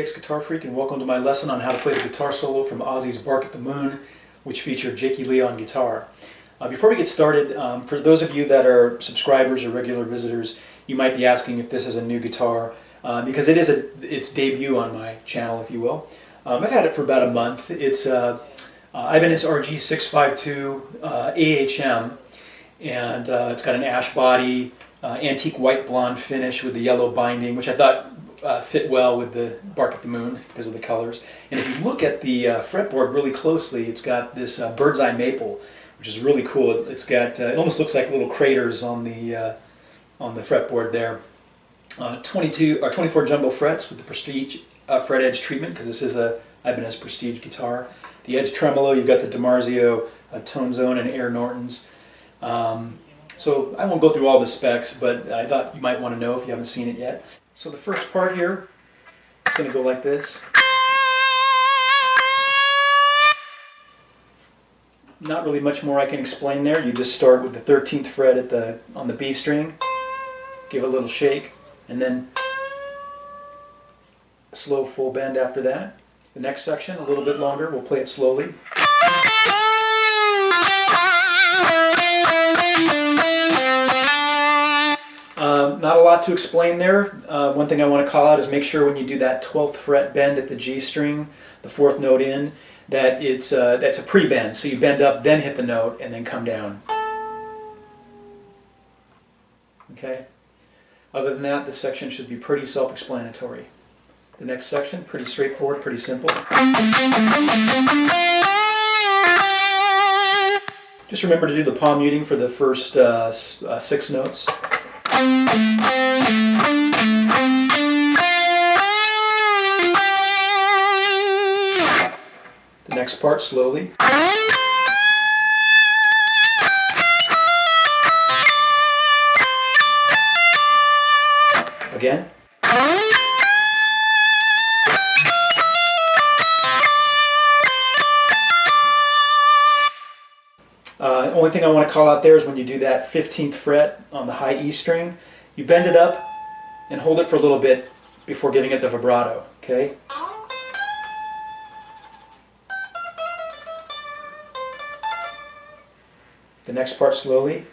TX Guitar Freak, and welcome to my lesson on how to play the guitar solo from Ozzy's Bark at the Moon, which featured Jakey Lee on guitar. Before we get started, for those of you that are subscribers or regular visitors, you might be asking if this is a new guitar, because it is its debut on my channel, if you will. I've had it for about a month. It's Ibanez RG652 AHM, and it's got an ash body, antique white blonde finish with the yellow binding, which I thought fit well with the Bark at the Moon because of the colors. And if you look at the fretboard really closely, it's got this bird's eye maple, which is really cool. It's got it almost looks like little craters on the fretboard there. 22 or 24 jumbo frets with the Prestige fret edge treatment, because this is a Ibanez Prestige guitar. The edge tremolo, you've got the DiMarzio Tone Zone and Air Nortons. So I won't go through all the specs, but I thought you might want to know if you haven't seen it yet. So the first part here is going to go like this. Not really much more I can explain there. You just start with the 13th fret on the B string, give it a little shake, and then a slow full bend after that. The next section, a little bit longer, we'll play it slowly. Not a lot to explain there. One thing I want to call out is make sure when you do that 12th fret bend at the G string, the 4th note in, that that's a pre-bend. So you bend up, then hit the note, and then come down. Okay? Other than that, this section should be pretty self-explanatory. The next section, pretty straightforward, pretty simple. Just remember to do the palm muting for the first 6 notes. The next part slowly. Again. Only thing I want to call out there is when you do that 15th fret on the high E string, you bend it up and hold it for a little bit before giving it the vibrato, okay? The next part slowly.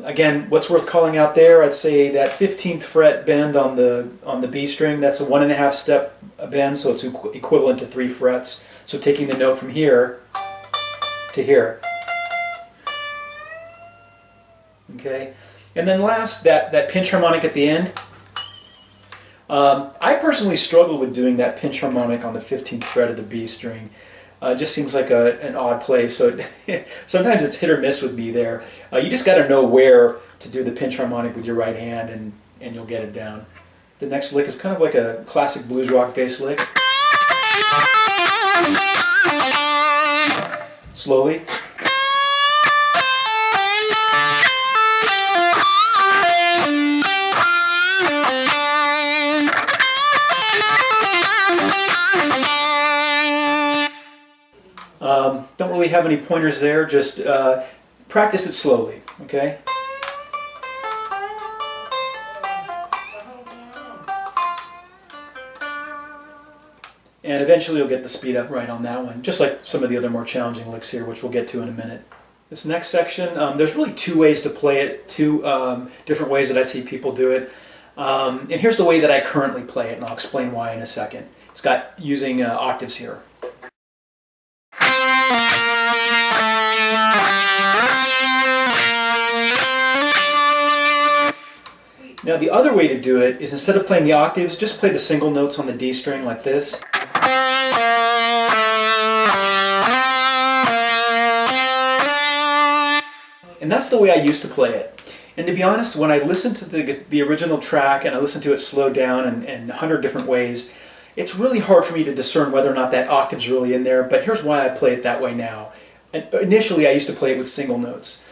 Again, what's worth calling out there, I'd say that 15th fret bend on the B string, that's a 1.5 step bend, so it's equivalent to 3 frets. So taking the note from here to here. Okay, and then last, that pinch harmonic at the end. I personally struggle with doing that pinch harmonic on the 15th fret of the B string. It just seems like an odd place, so sometimes it's hit or miss with me there. You just got to know where to do the pinch harmonic with your right hand, and you'll get it down. The next lick is kind of like a classic blues rock bass lick. Slowly. Don't really have any pointers there, just practice it slowly, okay? And eventually you'll get the speed up right on that one, just like some of the other more challenging licks here, which we'll get to in a minute. This next section, there's really 2 ways to play it, 2 different ways that I see people do it. And here's the way that I currently play it, and I'll explain why in a second. It's got using octaves here. Now the other way to do it is, instead of playing the octaves, just play the single notes on the D string like this. And that's the way I used to play it. And to be honest, when I listen to the original track and I listen to it slowed down in 100 different ways, it's really hard for me to discern whether or not that octave's really in there, but here's why I play it that way now. And initially I used to play it with single notes.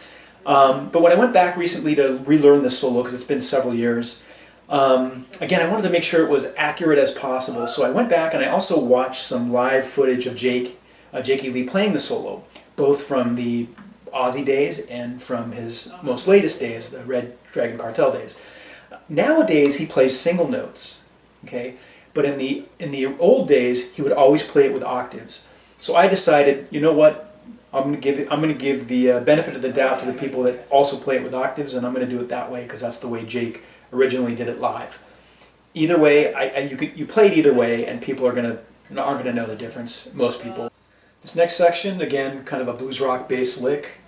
But when I went back recently to relearn this solo, because it's been several years, again, I wanted to make sure it was accurate as possible. So I went back and I also watched some live footage of Jakey Lee playing the solo, both from the Ozzy days and from his most latest days, the Red Dragon Cartel days. Nowadays he plays single notes, okay? But in the old days he would always play it with octaves. So I decided, you know what? I'm going to give the benefit of the doubt to the people that also play it with octaves, and I'm going to do it that way because that's the way Jake originally did it live. Either way, you play it either way, and people aren't going to know the difference. Most people. This next section, again, kind of a blues rock bass lick,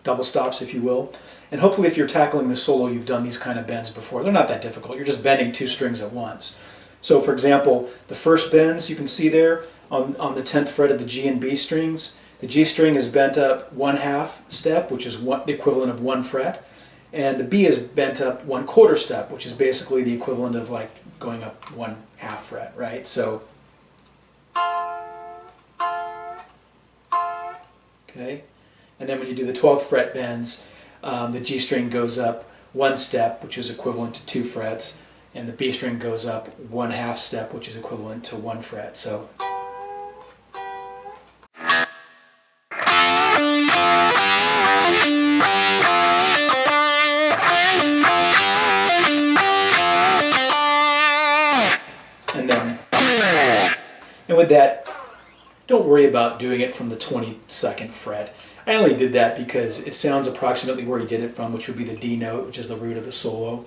double stops, if you will. And hopefully, if you're tackling the solo, you've done these kind of bends before. They're not that difficult. You're just bending 2 strings at once. So, for example, the first bends you can see there on the 10th fret of the G and B strings. The G string is bent up 1/2 step, which is the equivalent of 1 fret, and the B is bent up 1/4 step, which is basically the equivalent of like going up 1/2 fret, right? So, okay, and then when you do the 12th fret bends, the G string goes up 1 step, which is equivalent to 2 frets, and the B string goes up 1/2 step, which is equivalent to 1 fret. So. And with that, don't worry about doing it from the 22nd fret. I only did that because it sounds approximately where he did it from, which would be the D note, which is the root of the solo.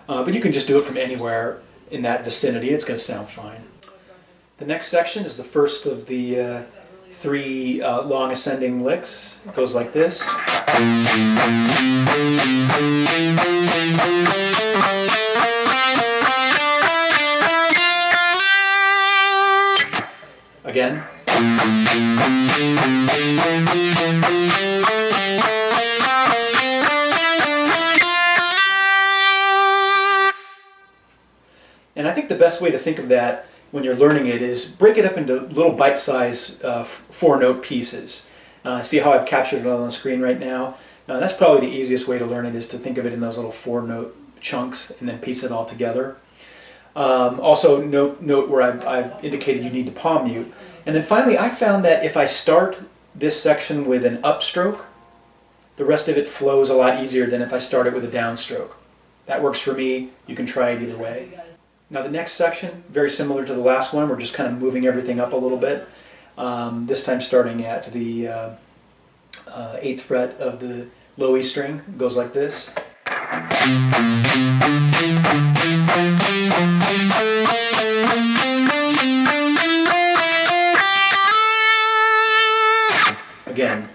But you can just do it from anywhere in that vicinity. It's going to sound fine. The next section is the first of the 3 long ascending licks. It goes like this. Again. And I think the best way to think of that when you're learning it is break it up into little bite-sized 4-note pieces. See how I've captured it on the screen right now? That's probably the easiest way to learn it, is to think of it in those little 4-note chunks and then piece it all together. Also note where I've indicated you need to palm mute. And then finally, I found that if I start this section with an upstroke, the rest of it flows a lot easier than if I start it with a downstroke. That works for me. You can try it either way. Now the next section, very similar to the last one, we're just kind of moving everything up a little bit. This time starting at the 8th fret of the low E string. It goes like this. Again.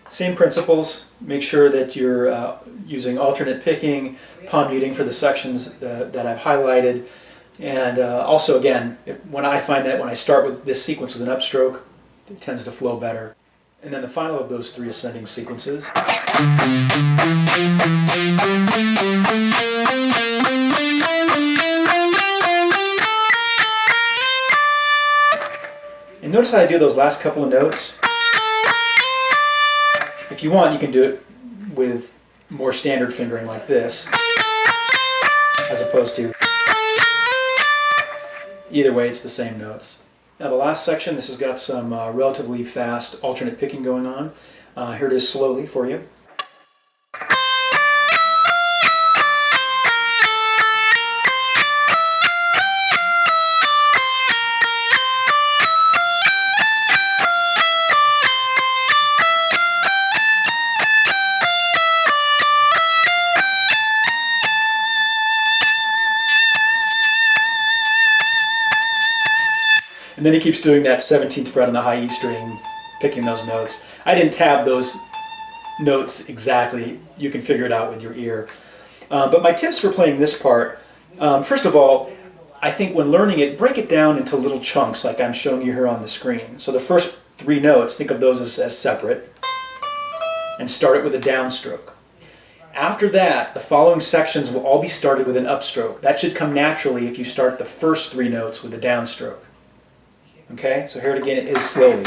Same principles. Make sure that you're using alternate picking, palm muting for the sections that I've highlighted. And also, again, when I find that when I start with this sequence with an upstroke, it tends to flow better. And then the final of those 3 ascending sequences. And notice how I do those last couple of notes. If you want, you can do it with more standard fingering like this, as opposed to. Either way, it's the same notes. Now the last section, this has got some relatively fast alternate picking going on. Here it is slowly for you. And then he keeps doing that 17th fret on the high E string, picking those notes. I didn't tab those notes exactly. You can figure it out with your ear. But my tips for playing this part, first of all, I think when learning it, break it down into little chunks like I'm showing you here on the screen. So the first 3 notes, think of those as separate, and start it with a downstroke. After that, the following sections will all be started with an upstroke. That should come naturally if you start the first 3 notes with a downstroke. Okay, so here it again is slowly.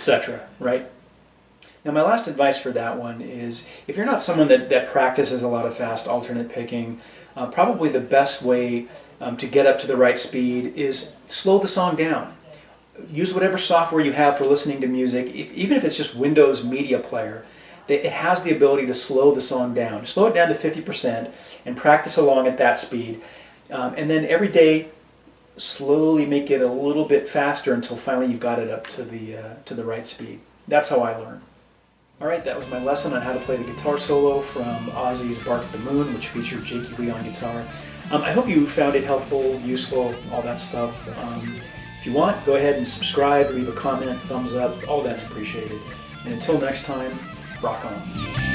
etc., right? Now, my last advice for that one is, if you're not someone that practices a lot of fast alternate picking, probably the best way to get up to the right speed is slow the song down. Use whatever software you have for listening to music, even if it's just Windows Media Player. It has the ability to slow the song down. Slow it down to 50% and practice along at that speed. And then every day, slowly make it a little bit faster until finally you've got it up to the right speed. That's how I learn. All right, that was my lesson on how to play the guitar solo from Ozzy's Bark at the Moon, which featured Jakey Lee on guitar. I hope you found it helpful, useful, all that stuff. If you want, go ahead and subscribe, leave a comment, thumbs up, all that's appreciated. And until next time, rock on.